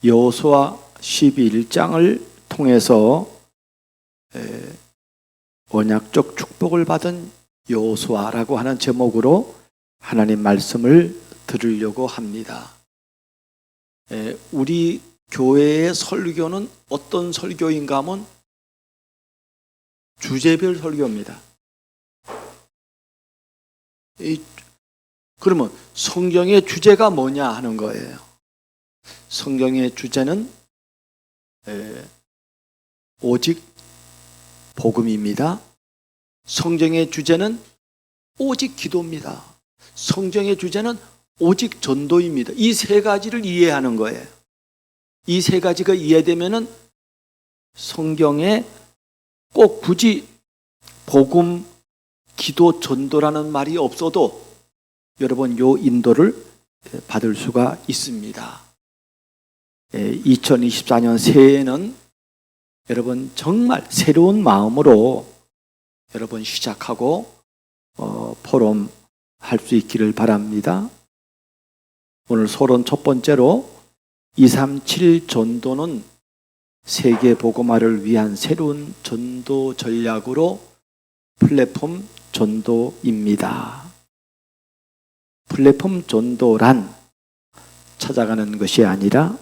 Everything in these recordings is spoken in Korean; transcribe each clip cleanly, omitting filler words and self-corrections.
여호수아 12장을 통해서 언약적 축복을 받은 여호수아라고 하는 제목으로 하나님 말씀을 들으려고 합니다. 우리 교회의 설교는 어떤 설교인가 하면 주제별 설교입니다. 그러면 성경의 주제가 뭐냐 하는 거예요. 성경의 주제는 오직 복음입니다. 성경의 주제는 오직 기도입니다. 성경의 주제는 오직 전도입니다. 이 세 가지를 이해하는 거예요. 이 세 가지가 이해되면은 성경에 꼭 굳이 복음, 기도, 전도라는 말이 없어도 여러분 요 인도를 받을 수가 있습니다. 2024년 새해에는 여러분 정말 새로운 마음으로 여러분 시작하고 포럼 할 수 있기를 바랍니다. 오늘 서론 첫 번째로 237 전도는 세계 복음화를 위한 새로운 전도 전략으로 플랫폼 전도입니다. 플랫폼 전도란 찾아가는 것이 아니라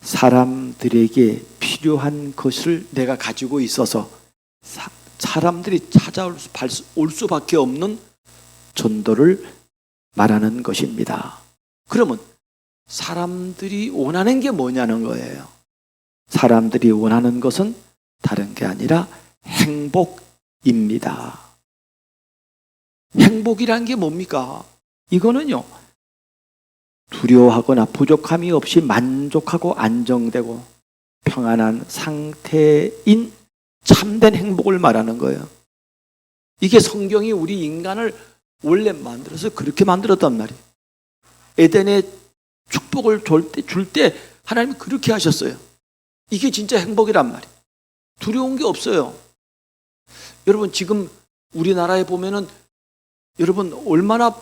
사람들에게 필요한 것을 내가 가지고 있어서 사람들이 찾아올 수밖에 없는 전도를 말하는 것입니다. 그러면 사람들이 원하는 게 뭐냐는 거예요. 사람들이 원하는 것은 다른 게 아니라 행복입니다. 행복이란 게 뭡니까? 이거는요, 두려워하거나 부족함이 없이 만족하고 안정되고 평안한 상태인 참된 행복을 말하는 거예요. 이게 성경이 우리 인간을 원래 만들어서 그렇게 만들었단 말이에요. 에덴의 축복을 줄 때 하나님이 그렇게 하셨어요. 이게 진짜 행복이란 말이에요. 두려운 게 없어요. 여러분 지금 우리나라에 보면은 여러분 얼마나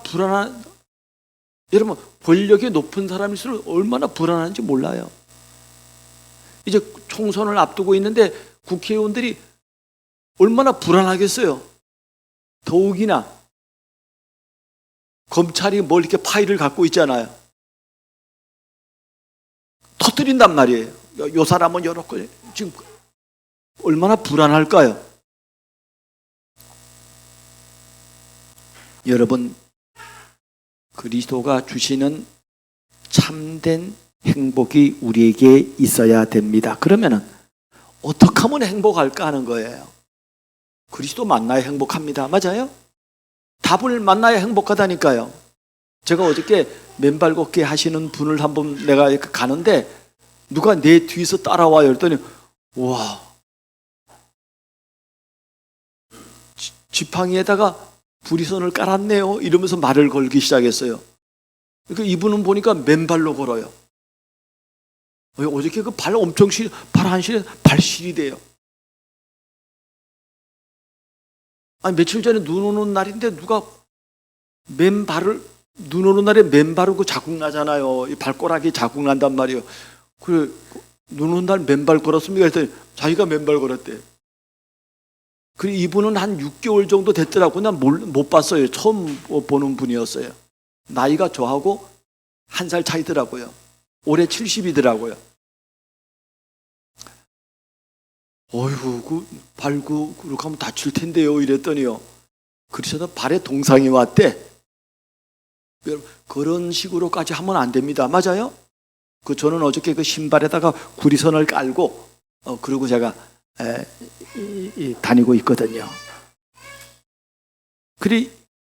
여러분 권력이 높은 사람일수록 얼마나 불안한지 몰라요. 이제 총선을 앞두고 있는데 국회의원들이 얼마나 불안하겠어요. 더욱이나 검찰이 뭘 이렇게 파일을 갖고 있잖아요. 터뜨린단 말이에요. 요 사람은 이렇게 지금 얼마나 불안할까요? 여러분 그리스도가 주시는 참된 행복이 우리에게 있어야 됩니다. 그러면은 어떻게 하면 행복할까 하는 거예요. 그리스도 만나야 행복합니다. 맞아요? 답을 만나야 행복하다니까요. 제가 어저께 맨발 걷기 하시는 분을 한번 내가 가는데 누가 내 뒤에서 따라와요. 그랬더니 와 지팡이에다가 부리선을 깔았네요. 이러면서 말을 걸기 시작했어요. 그러니까 이분은 보니까 맨발로 걸어요. 어저께 그 발 엄청 발 한 시에 발실이 돼요. 아니 며칠 전에 눈 오는 날인데 누가 눈 오는 날에 맨발을 그 자국 나잖아요. 이 발가락이 자국 난단 말이에요. 그래 눈 오는 날 맨발 걸었습니까? 했더니 자기가 맨발 걸었대. 그리고 이분은 한 6개월 정도 됐더라고. 난 못 봤어요. 처음 보는 분이었어요. 나이가 저하고 1살 차이더라고요. 올해 70이더라고요. 어휴, 그렇게 하면 다칠 텐데요. 이랬더니요. 그래서 발에 동상이 왔대. 여러분, 그런 식으로까지 하면 안 됩니다. 맞아요? 저는 어저께 그 신발에다가 구리선을 깔고, 그리고 제가 다니고 있거든요. 그래,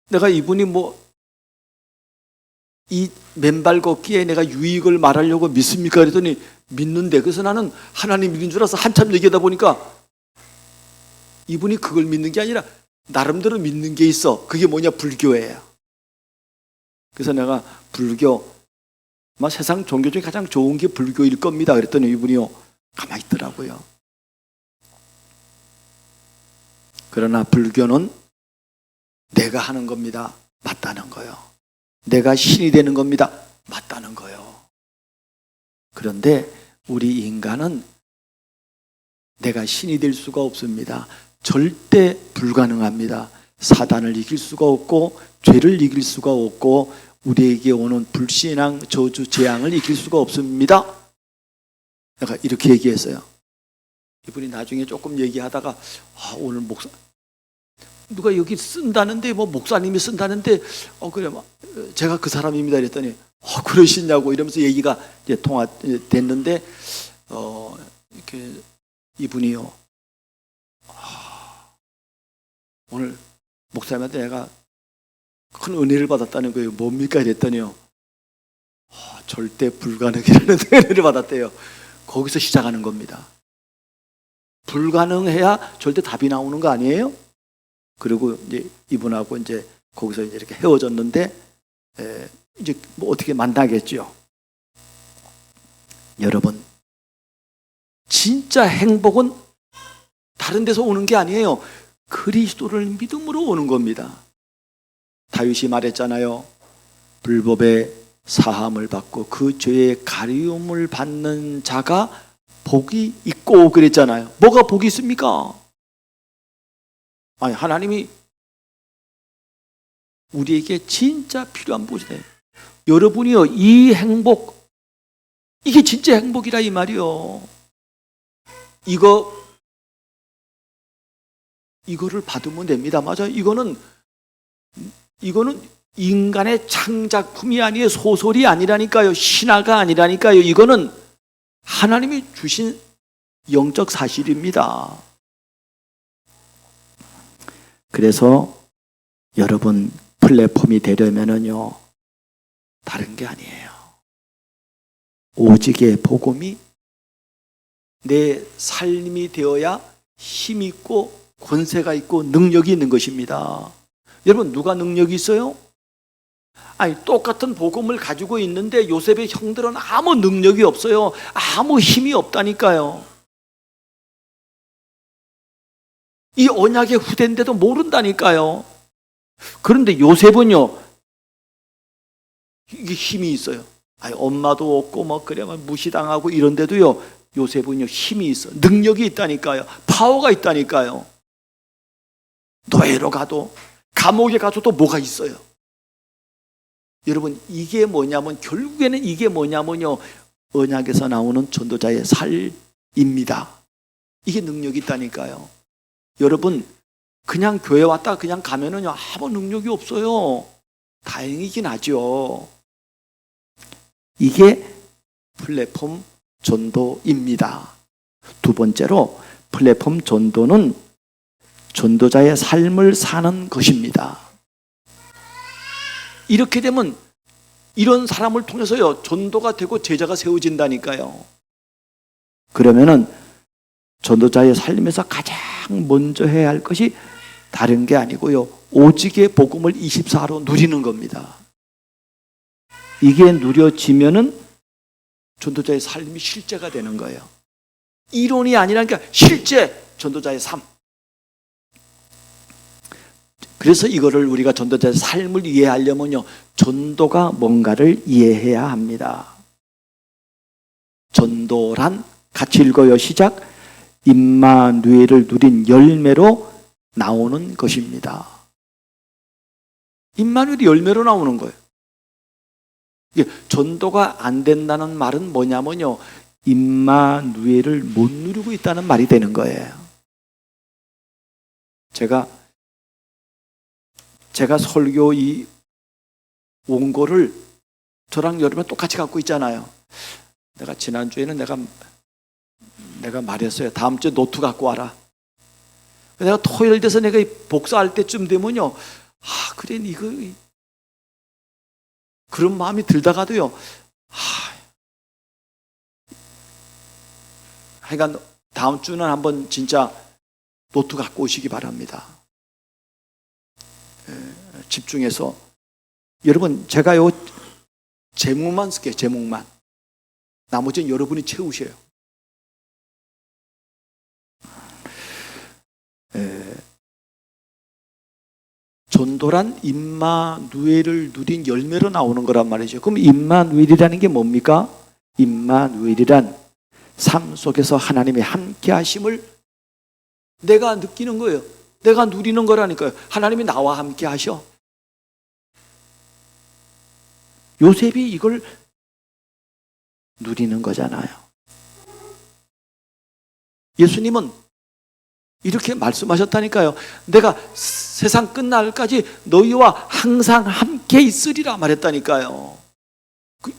내가 이분이 이 맨발 걷기에 내가 유익을 말하려고 믿습니까? 그랬더니 믿는데, 그래서 나는 하나님 믿는 줄 알아서 한참 얘기하다 보니까 이분이 그걸 믿는 게 아니라 나름대로 믿는 게 있어. 그게 뭐냐? 불교예요. 그래서 내가 불교, 세상 종교 중에 가장 좋은 게 불교일 겁니다. 그랬더니 이분이요, 가만히 있더라고요. 그러나 불교는 내가 하는 겁니다. 맞다는 거요. 내가 신이 되는 겁니다. 맞다는 거요. 그런데 우리 인간은 내가 신이 될 수가 없습니다. 절대 불가능합니다. 사단을 이길 수가 없고 죄를 이길 수가 없고 우리에게 오는 불신앙, 저주, 재앙을 이길 수가 없습니다. 내가 이렇게 얘기했어요. 이분이 나중에 조금 얘기하다가 오늘 누가 여기 쓴다는데 뭐 목사님이 쓴다는데 그래 제가 그 사람입니다 그랬더니 그러시냐고 이러면서 얘기가 이제 통화됐는데 이렇게 이분이요 오늘 목사님한테 내가 큰 은혜를 받았다는 거예요. 뭡니까 이랬더니요 절대 불가능이라는 은혜를 받았대요. 거기서 시작하는 겁니다. 불가능해야 절대 답이 나오는 거 아니에요? 그리고 이제 이분하고 이제 거기서 이제 이렇게 헤어졌는데 이제 뭐 어떻게 만나겠죠. 여러분, 진짜 행복은 다른 데서 오는 게 아니에요. 그리스도를 믿음으로 오는 겁니다. 다윗이 말했잖아요. 불법의 사함을 받고 그 죄의 가리움을 받는 자가 복이 있고 그랬잖아요. 뭐가 복이 있습니까? 아니 하나님이 우리에게 진짜 필요한 복이에요. 여러분이요 이 행복 이게 진짜 행복이라 이 말이요. 이거를 받으면 됩니다. 맞아요. 이거는 인간의 창작품이 아니에요. 소설이 아니라니까요. 신화가 아니라니까요. 이거는 하나님이 주신 영적 사실입니다. 그래서 여러분 플랫폼이 되려면은요 다른 게 아니에요. 오직의 복음이 내 삶이 되어야 힘이 있고 권세가 있고 능력이 있는 것입니다. 여러분 누가 능력이 있어요? 아니 똑같은 복음을 가지고 있는데 요셉의 형들은 아무 능력이 없어요. 아무 힘이 없다니까요. 이 언약의 후대인데도 모른다니까요. 그런데 요셉은요 이게 힘이 있어요. 아니 엄마도 없고 뭐 그래만 무시당하고 이런데도요 요셉은요 힘이 있어. 능력이 있다니까요. 파워가 있다니까요. 노예로 가도 감옥에 가서도 뭐가 있어요. 여러분 이게 뭐냐면 결국에는 이게 뭐냐면요 언약에서 나오는 전도자의 살입니다. 이게 능력이 있다니까요. 여러분 그냥 교회 왔다 그냥 가면은요 아무 능력이 없어요. 다행이긴 하죠. 이게 플랫폼 전도입니다. 두 번째로 플랫폼 전도는 전도자의 삶을 사는 것입니다. 이렇게 되면 이런 사람을 통해서요 전도가 되고 제자가 세워진다니까요. 그러면은 전도자의 삶에서 가장 먼저 해야 할 것이 다른 게 아니고요 오직의 복음을 24로 누리는 겁니다. 이게 누려지면은 전도자의 삶이 실제가 되는 거예요. 이론이 아니라니까 실제 전도자의 삶. 그래서 이거를 우리가 전도자의 삶을 이해하려면요 전도가 뭔가를 이해해야 합니다. 전도란 같이 읽어요. 시작. 임마누엘을 누린 열매로 나오는 것입니다. 임마누엘이 열매로 나오는 거예요. 전도가 안 된다는 말은 뭐냐면요 임마누엘을 못 누리고 있다는 말이 되는 거예요. 제가 설교 이 원고를 저랑 여러분 똑같이 갖고 있잖아요. 내가 지난주에는 내가 말했어요. 다음 주에 노트 갖고 와라. 내가 토요일 돼서 내가 복사할 때쯤 되면요 그래 이거 그런 마음이 들다가도요 하여간 다음 주는 한번 진짜 노트 갖고 오시기 바랍니다. 집중해서 여러분 제가 요 제목만 쓸게요. 제목만. 나머지는 여러분이 채우셔요. 전도란 임마누엘을 누린 열매로 나오는 거란 말이죠. 그럼 임마누엘이라는 게 뭡니까? 임마누엘이란 삶 속에서 하나님의 함께 하심을 내가 느끼는 거예요. 내가 누리는 거라니까요. 하나님이 나와 함께 하셔. 요셉이 이걸 누리는 거잖아요. 예수님은 이렇게 말씀하셨다니까요. 내가 세상 끝날까지 너희와 항상 함께 있으리라 말했다니까요.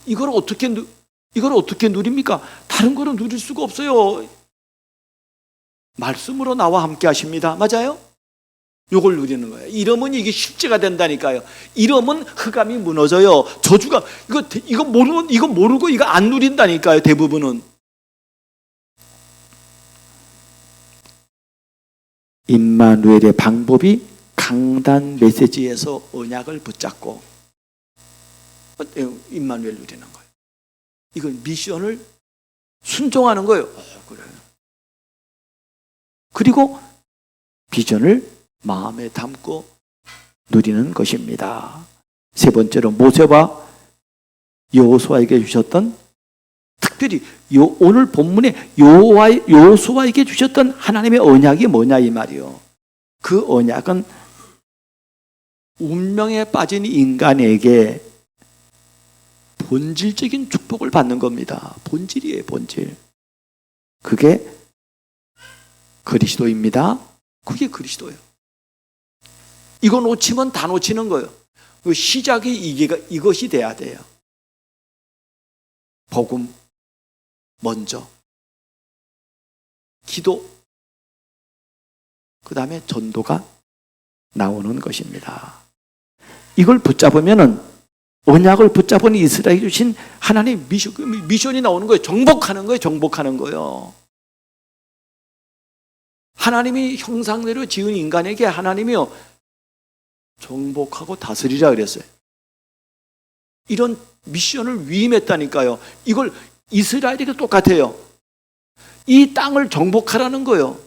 이걸 어떻게 누립니까? 다른 거는 누릴 수가 없어요. 말씀으로 나와 함께 하십니다. 맞아요? 요걸 누리는 거예요. 이러면 이게 실제가 된다니까요. 이러면 흑암이 무너져요. 저주가 이거 모르고 이거 안 누린다니까요. 대부분은. 임마누엘의 방법이 강단 메시지에서 언약을 붙잡고 임마누엘 누리는 거예요. 이건 미션을 순종하는 거예요. 그래요. 그리고 비전을 마음에 담고 누리는 것입니다. 세 번째로 모세와 여호수아에게 주셨던, 특별히 오늘 본문에 여호수아에게 주셨던 하나님의 언약이 뭐냐 이 말이요. 그 언약은 운명에 빠진 인간에게 본질적인 축복을 받는 겁니다. 본질이에요, 본질. 그게 그리스도입니다. 그게 그리스도예요. 이거 놓치면 다 놓치는 거예요. 시작이 이것이 돼야 돼요. 복음 먼저, 기도, 그 다음에 전도가 나오는 것입니다. 이걸 붙잡으면은, 언약을 붙잡은 이스라엘이 주신 하나님의 미션이 나오는 거예요. 정복하는 거예요. 정복하는 거예요. 하나님이 형상대로 지은 인간에게 하나님이요, 정복하고 다스리라 그랬어요. 이런 미션을 위임했다니까요. 이걸 이스라엘에게 똑같아요. 이 땅을 정복하라는 거예요.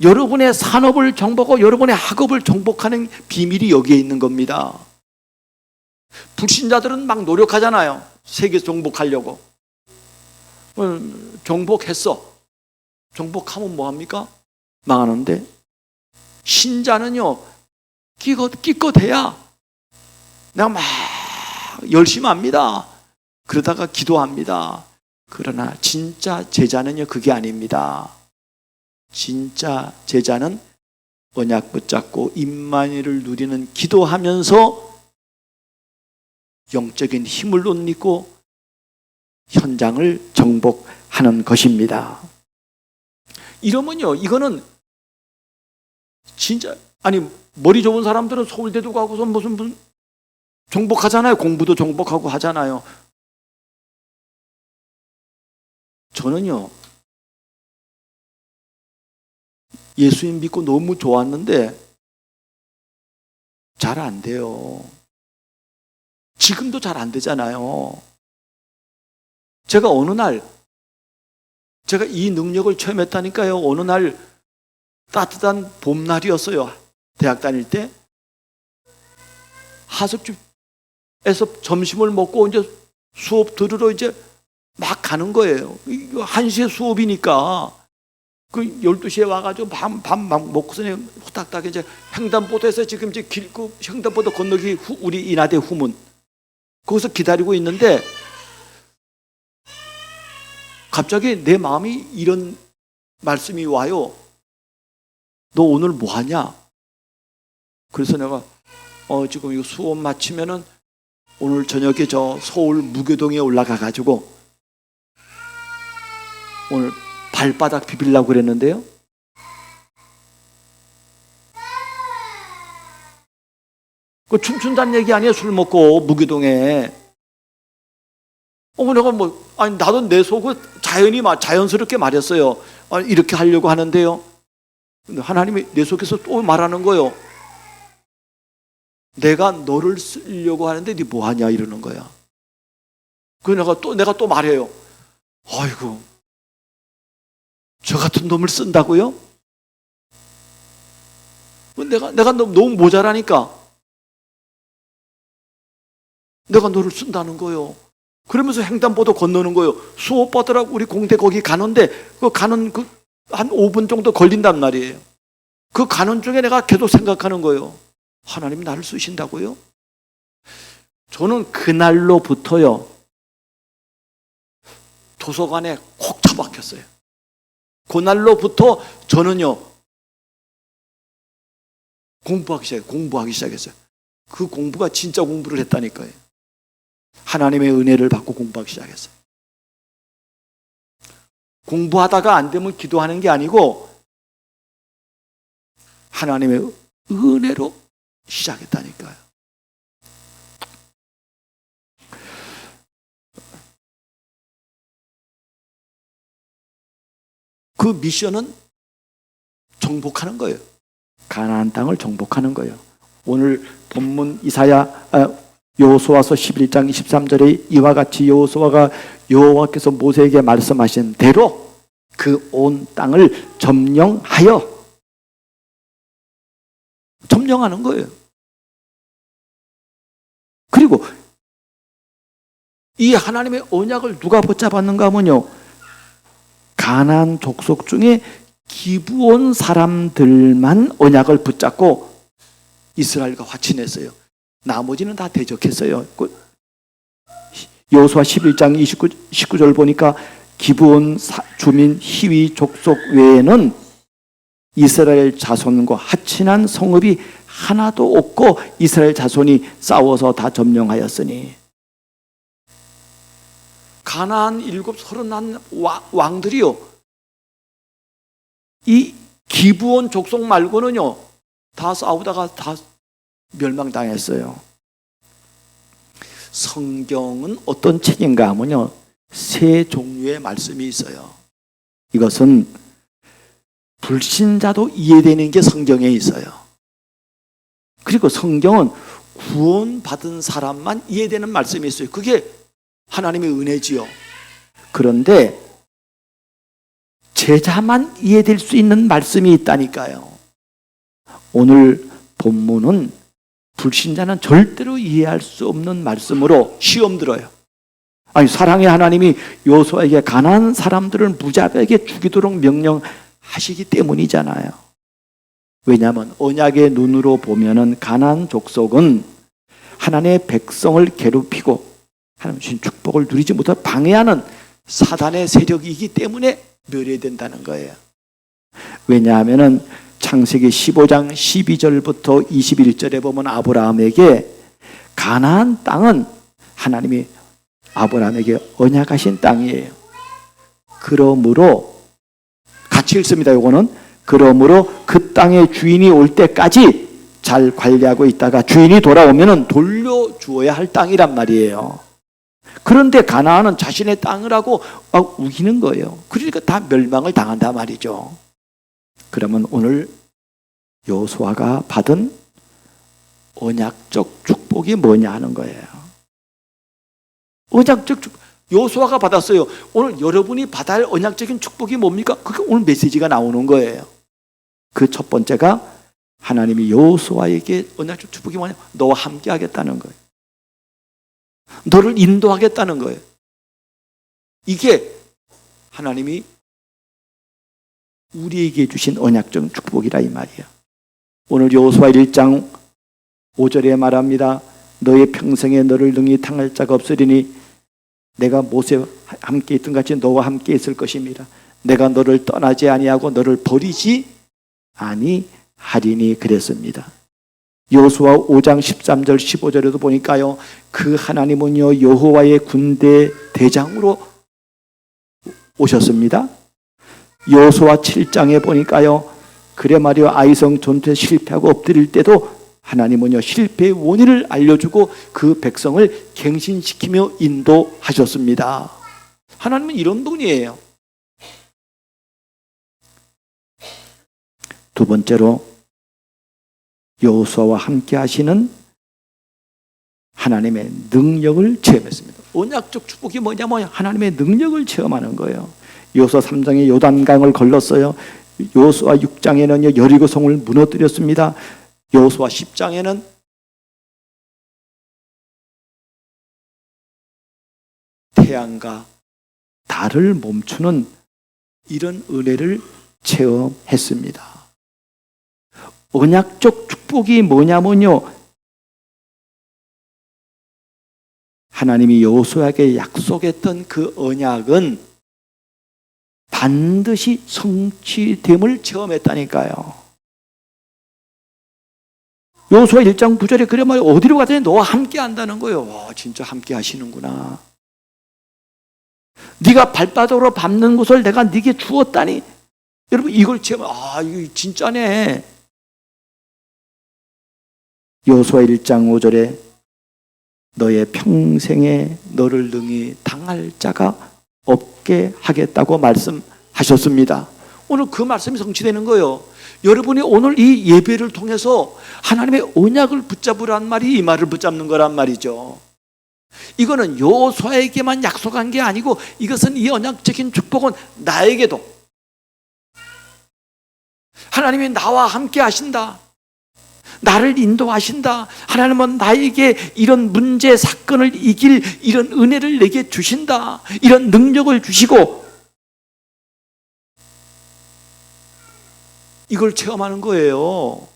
여러분의 산업을 정복하고 여러분의 학업을 정복하는 비밀이 여기에 있는 겁니다. 불신자들은 막 노력하잖아요. 세계 정복하려고. 정복했어. 정복하면 뭐합니까? 망하는데, 신자는요, 기껏해야 내가 막 열심히 합니다. 그러다가 기도합니다. 그러나 진짜 제자는요, 그게 아닙니다. 진짜 제자는 언약 붙잡고 임마누엘을 누리는, 기도하면서 영적인 힘을 얻고 현장을 정복하는 것입니다. 이러면요, 이거는 진짜, 아니 머리 좋은 사람들은 서울대도 가고서 무슨 정복하잖아요. 공부도 정복하고 하잖아요. 저는요, 예수님 믿고 너무 좋았는데 잘 안 돼요. 지금도 잘 안 되잖아요. 제가 어느 날, 제가 이 능력을 체험했다니까요. 어느 날 따뜻한 봄날이었어요. 대학 다닐 때. 하숙집에서 점심을 먹고 이제 수업 들으러 이제 막 가는 거예요. 1시에 수업이니까. 그 12시에 와가지고 밥 막 먹고서 후딱딱 이제 횡단보도에서 지금 이제 횡단보도 건너기 우리 인하대 후문. 거기서 기다리고 있는데 갑자기 내 마음이 이런 말씀이 와요. 너 오늘 뭐 하냐? 그래서 내가 지금 이거 수업 마치면은 오늘 저녁에 저 서울 무교동에 올라가 가지고 오늘 발바닥 비비려고 그랬는데요. 그 춤춘다는 얘기 아니에요. 술 먹고 무교동에. 내가 아니 나도 내 속을 자연스럽게 말했어요. 이렇게 하려고 하는데요. 근데 하나님이 내 속에서 또 말하는 거예요. 내가 너를 쓰려고 하는데 네 뭐 하냐 이러는 거야. 그래서 내가 또 말해요. 아이고, 저 같은 놈을 쓴다고요? 내가 너무 모자라니까 내가 너를 쓴다는 거예요. 그러면서 횡단보도 건너는 거예요. 수업받으라고 우리 공대 거기 가는데 그 가는 한 5분 정도 걸린단 말이에요. 그 가는 중에 내가 계속 생각하는 거예요. 하나님 나를 쓰신다고요? 저는 그날로부터요 도서관에 콕 처박혔어요. 그날로부터 저는요 공부하기 시작했어요. 그 공부가 진짜 공부를 했다니까요. 하나님의 은혜를 받고 공부하기 시작했어요. 공부하다가 안 되면 기도하는 게 아니고 하나님의 은혜로 시작했다니까요. 그 미션은 정복하는 거예요. 가나안 땅을 정복하는 거예요. 오늘 본문 여호수아서 11장 23절에 이와 같이 여호와께서 모세에게 말씀하신 대로 그 온 땅을 점령하는 거예요. 그리고 이 하나님의 언약을 누가 붙잡았는가 하면요 가나안 족속 중에 기브온 사람들만 언약을 붙잡고 이스라엘과 화친했어요. 나머지는 다 대적했어요. 여호수아 11장 19절 보니까 기브온 주민 히위 족속 외에는 이스라엘 자손과 화친한 성읍이 하나도 없고 이스라엘 자손이 싸워서 다 점령하였으니 가나안 31 왕들이요 이 기브온 족속 말고는요 다 싸우다가 다 멸망당했어요. 성경은 어떤 책인가 하면요 세 종류의 말씀이 있어요. 이것은 불신자도 이해되는 게 성경에 있어요. 그리고 성경은 구원받은 사람만 이해되는 말씀이 있어요. 그게 하나님의 은혜지요. 그런데 제자만 이해될 수 있는 말씀이 있다니까요. 오늘 본문은 불신자는 절대로 이해할 수 없는 말씀으로 시험 들어요. 아니 사랑의 하나님이 여호수아에게 가나안 사람들을 무자비하게 죽이도록 명령하시기 때문이잖아요. 왜냐하면 언약의 눈으로 보면은 가나안 족속은 하나님의 백성을 괴롭히고 하나님 주신 축복을 누리지 못하고 방해하는 사단의 세력이기 때문에 멸해된다는 거예요. 왜냐하면은 창세기 15장 12절부터 21절에 보면 아브라함에게 가나안 땅은 하나님이 아브라함에게 언약하신 땅이에요. 그러므로 같이 읽습니다. 요거는 그러므로 그 땅의 주인이 올 때까지 잘 관리하고 있다가 주인이 돌아오면은 돌려주어야 할 땅이란 말이에요. 그런데 가나안은 자신의 땅을 하고 우기는 거예요. 그러니까 다 멸망을 당한단 말이죠. 그러면 오늘 여호수아가 받은 언약적 축복이 뭐냐 하는 거예요. 언약적 축복, 여호수아가 받았어요. 오늘 여러분이 받아야 할 언약적인 축복이 뭡니까? 그게 오늘 메시지가 나오는 거예요. 그 첫 번째가 하나님이 여호수아에게 언약적 축복이 뭐냐? 너와 함께 하겠다는 거예요. 너를 인도하겠다는 거예요. 이게 하나님이 우리에게 주신 언약적 축복이라 이 말이야. 오늘 여호수아 1장 5절에 말합니다. 너의 평생에 너를 능히 당할 자가 없으리니 내가 모세와 함께 있던 같이 너와 함께 있을 것입니다. 내가 너를 떠나지 아니하고 너를 버리지 아니하리니 그랬습니다. 여호수아 5장 13절 15절에도 보니까요. 그 하나님은요 여호와의 군대 대장으로 오셨습니다. 여호수아 7장에 보니까요. 그래 말이요 아이성 전투에 실패하고 엎드릴 때도 하나님은요 실패의 원인을 알려주고 그 백성을 갱신시키며 인도하셨습니다. 하나님은 이런 분이에요. 두 번째로 여호수아와 함께 하시는 하나님의 능력을 체험했습니다. 언약적 축복이 뭐냐면 하나님의 능력을 체험하는 거예요. 여호수아 3장에 요단강을 걸렀어요. 여호수아 6장에는 여리고성을 무너뜨렸습니다. 여호수아 10장에는 태양과 달을 멈추는 이런 은혜를 체험했습니다. 언약적 축복이 뭐냐면요, 하나님이 여호수아에게 약속했던 그 언약은 반드시 성취됨을 체험했다니까요. 여호수아 1장 9절에 그래 말이에요. 어디로 가더니 너와 함께 한다는 거예요. 와, 진짜 함께 하시는구나. 네가 발바닥으로 밟는 곳을 내가 네게 주었다니. 여러분, 이걸 체험, 이거 진짜네. 여호수아 1장 5절에 너의 평생에 너를 능히 당할 자가 없게 하겠다고 말씀하셨습니다. 오늘 그 말씀이 성취되는 거예요. 여러분이 오늘 이 예배를 통해서 하나님의 언약을 붙잡으란 말이 이 말을 붙잡는 거란 말이죠. 이거는 여호수아에게만 약속한 게 아니고 이것은 이 언약적인 축복은 나에게도 하나님이 나와 함께 하신다. 나를 인도하신다. 하나님은 나에게 이런 문제, 사건을 이길 이런 은혜를 내게 주신다. 이런 능력을 주시고 이걸 체험하는 거예요.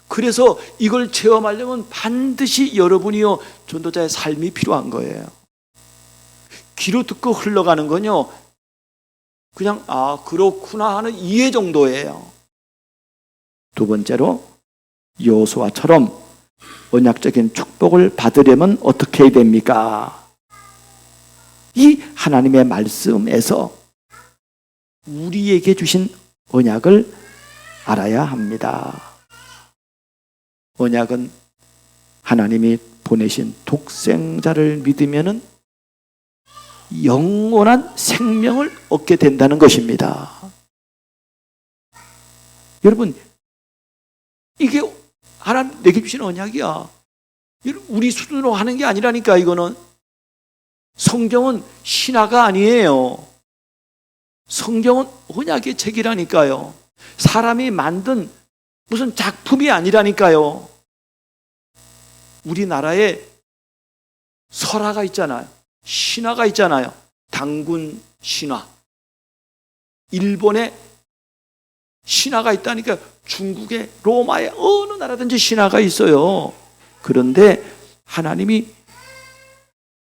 그래서 이걸 체험하려면 반드시 여러분이요, 전도자의 삶이 필요한 거예요. 귀로 듣고 흘러가는 건요, 그냥 그렇구나 하는 이해 정도예요. 두 번째로 여호수아처럼 언약적인 축복을 받으려면 어떻게 해야 됩니까? 이 하나님의 말씀에서 우리에게 주신 언약을 알아야 합니다. 언약은 하나님이 보내신 독생자를 믿으면은 영원한 생명을 얻게 된다는 것입니다. 여러분, 이게 하나님 내게 주신 언약이야. 우리 수준으로 하는 게 아니라니까. 이거는 성경은 신화가 아니에요. 성경은 언약의 책이라니까요. 사람이 만든 무슨 작품이 아니라니까요. 우리나라에 설화가 있잖아요. 신화가 있잖아요. 단군 신화. 일본에 신화가 있다니까. 중국에, 로마에 어느 나라든지 신화가 있어요. 그런데 하나님이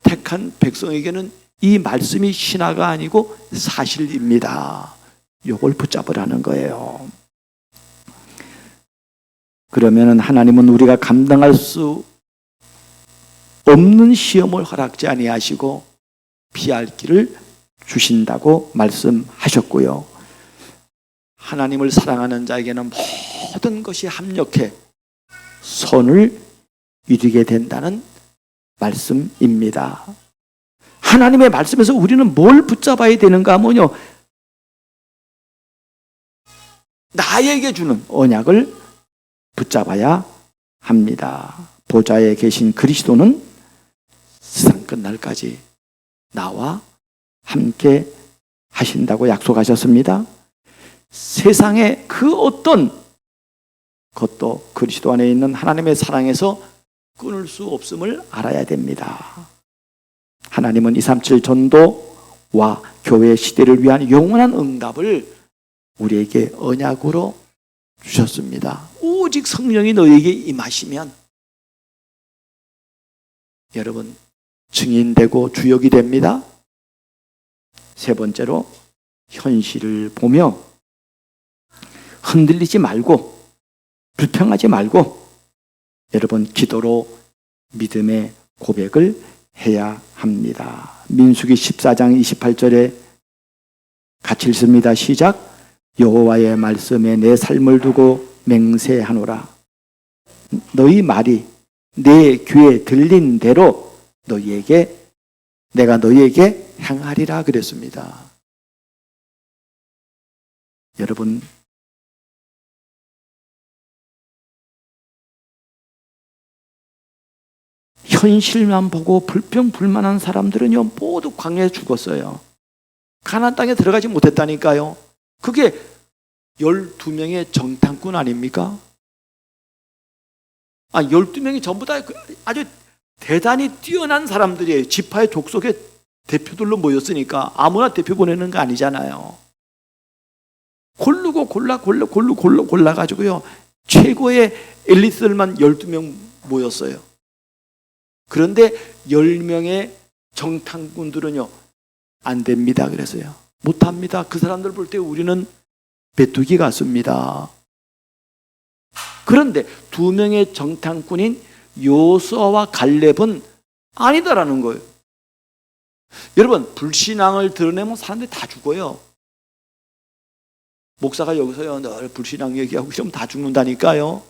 택한 백성에게는 이 말씀이 신화가 아니고 사실입니다. 이걸 붙잡으라는 거예요. 그러면 하나님은 우리가 감당할 수 없는 시험을 허락지 아니하시고 피할 길을 주신다고 말씀하셨고요. 하나님을 사랑하는 자에게는 모든 것이 합력해 선을 이루게 된다는 말씀입니다. 하나님의 말씀에서 우리는 뭘 붙잡아야 되는가 하면요, 나에게 주는 언약을 붙잡아야 합니다. 보좌에 계신 그리스도는 세상 끝날까지 나와 함께 하신다고 약속하셨습니다. 세상의 그 어떤 것도 그리스도 안에 있는 하나님의 사랑에서 끊을 수 없음을 알아야 됩니다. 하나님은 237 전도와 교회 시대를 위한 영원한 응답을 우리에게 언약으로 주셨습니다. 오직 성령이 너에게 임하시면 여러분 증인되고 주역이 됩니다. 세 번째로 현실을 보며 흔들리지 말고 불평하지 말고 여러분 기도로 믿음의 고백을 해야 합니다. 민수기 14장 28절에 같이 읽습니다. 시작. 여호와의 말씀에 내 삶을 두고 맹세하노라. 너희 말이 내 귀에 들린 대로 내가 너희에게 행하리라 그랬습니다. 여러분, 현실만 보고 불평불만한 사람들은요 모두 광야에 죽었어요. 가나안 땅에 들어가지 못했다니까요. 그게 12명의 정탐꾼 아닙니까? 12명이 전부 다 아주 대단히 뛰어난 사람들이에요. 지파의 족속에 대표들로 모였으니까 아무나 대표 보내는 거 아니잖아요. 고르고 골라가지고요. 최고의 엘리트들만 12명 모였어요. 그런데 10명의 정탐꾼들은요, 안 됩니다. 그래서요. 못합니다. 그 사람들 볼 때 우리는 메뚜기 같습니다. 그런데 2명의 정탐꾼인 요수아와 갈렙은 아니다라는 거예요. 여러분, 불신앙을 드러내면 사람들이 다 죽어요. 목사가 여기서요, 늘 불신앙 얘기하고 이러면 다 죽는다니까요.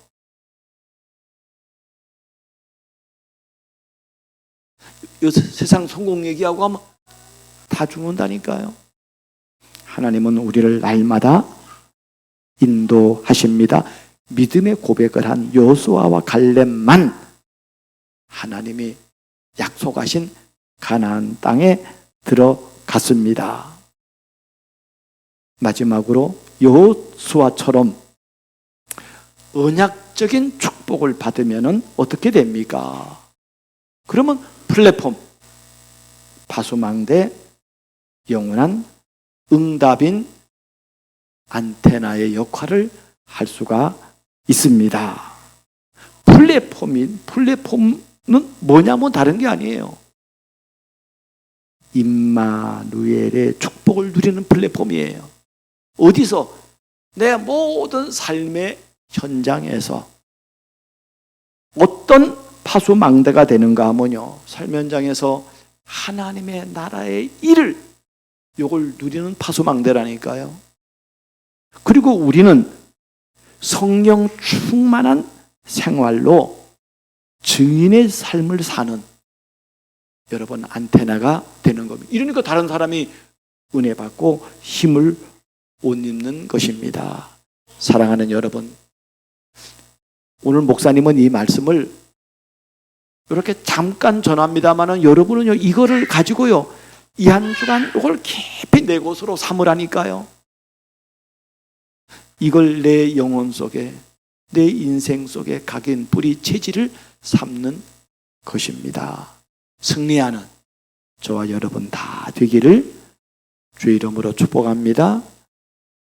요새 세상 성공 얘기하고 하면 다 죽는다니까요. 하나님은 우리를 날마다 인도하십니다. 믿음의 고백을 한 여호수아와 갈렙만 하나님이 약속하신 가나안 땅에 들어갔습니다. 마지막으로 여호수아처럼 언약적인 축복을 받으면 어떻게 됩니까? 그러면 플랫폼, 파수망대, 영원한 응답인 안테나의 역할을 할 수가 있습니다. 플랫폼은 뭐냐면 다른 게 아니에요. 임마누엘의 축복을 누리는 플랫폼이에요. 어디서? 내 모든 삶의 현장에서 어떤 파수망대가 되는가 하면요, 삶 현장에서 하나님의 나라의 일을 요걸 누리는 파수망대라니까요. 그리고 우리는 성령 충만한 생활로 증인의 삶을 사는, 여러분, 안테나가 되는 겁니다. 이러니까 다른 사람이 은혜 받고 힘을 옷 입는 것입니다. 사랑하는 여러분, 오늘 목사님은 이 말씀을 이렇게 잠깐 전합니다만은 여러분은요, 이거를 가지고요, 이 한 주간 이걸 깊이 내 것으로 삼으라니까요. 이걸 내 영혼 속에, 내 인생 속에 각인 뿌리 체질을 삼는 것입니다. 승리하는 저와 여러분 다 되기를 주의 이름으로 축복합니다.